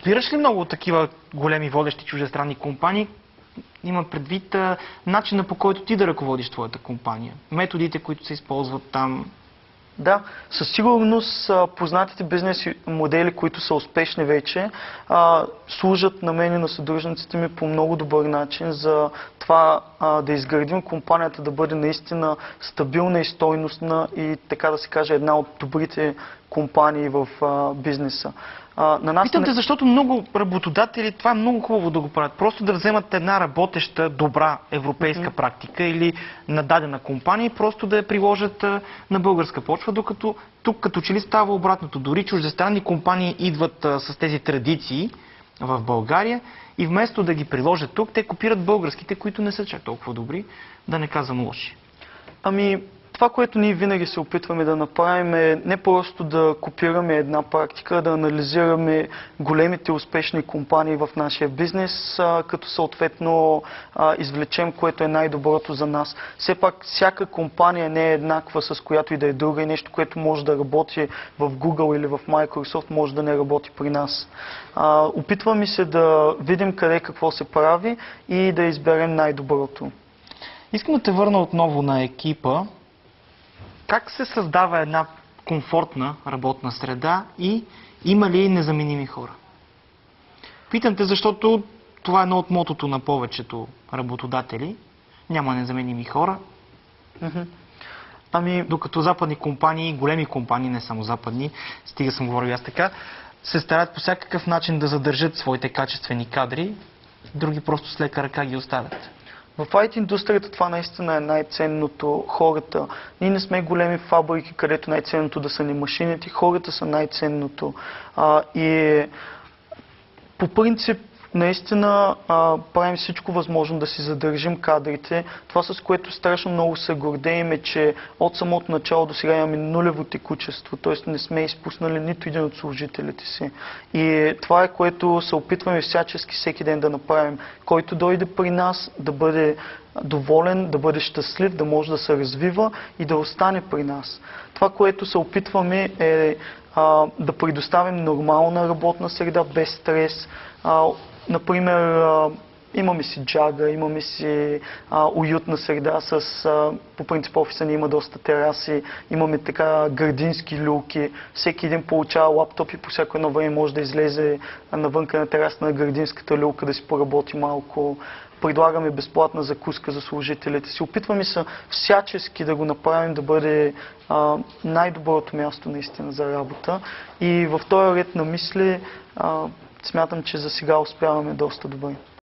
копираш ли много такива големи водещи чуждестранни компании? Има предвид начина, по който ти да ръководиш твоята компания. Методите, които се използват там. Да, със сигурност познатите бизнес модели, които са успешни вече, служат на мен и на съдружниците ми по много добър начин за това да изградим компанията да бъде наистина стабилна и стойностна и, така да се каже, една от добрите компании в бизнеса. Питам те, защото много работодатели, това е много хубаво да го правят. Просто да вземат една работеща, добра европейска практика или на дадена компания и просто да я приложат на българска почва, докато тук като че ли става обратното. Дори чуждестранни компании идват с тези традиции в България и вместо да ги приложат тук, те копират българските, които не са чак толкова добри, да не казвам лоши. Това, което ние винаги се опитваме да направим е не просто да копираме една практика, а да анализираме големите успешни компании в нашия бизнес, като съответно извлечем което е най-доброто за нас. Все пак всяка компания не е еднаква с която и да е друга и нещо, което може да работи в Google или в Microsoft, може да не работи при нас. Опитваме се да видим къде какво се прави и да изберем най-доброто. Искам да те върна отново на екипа. Как се създава една комфортна работна среда и има ли незаменими хора? Питам те, защото това е едно от мотото на повечето работодатели. Няма незаменими хора. Докато западни компании, големи компании, не само западни, стига съм говорил аз така, се старат по всякакъв начин да задържат своите качествени кадри, други просто с лека ръка ги оставят. В IT индустрията това наистина е най-ценното, хората. Ние не сме големи фабрики, където най-ценното да са ни машините, хората са най-ценното. И по принцип наистина правим всичко възможно да си задържим кадрите. Това, с което страшно много се гордеем, е, че от самото начало до сега имаме нулево текучество, т.е. не сме изпуснали нито един от служителите си. И това е, което се опитваме всячески всеки ден да направим. Който дойде при нас да бъде доволен, да бъде щастлив, да може да се развива и да остане при нас. Това, което се опитваме е да предоставим нормална работна среда, без стрес. Например, имаме си джага, имаме си уютна среда по принцип офиса ни има доста тераси, имаме така градински люлки, всеки един получава лаптоп и по всяко едно време може да излезе навънка на тераса на градинската люлка да си поработи малко. Предлагаме безплатна закуска за служителите си. Опитваме се всячески да го направим да бъде най-доброто място наистина за работа. И в този ред на мисли смятам, че за сега успяваме доста добре.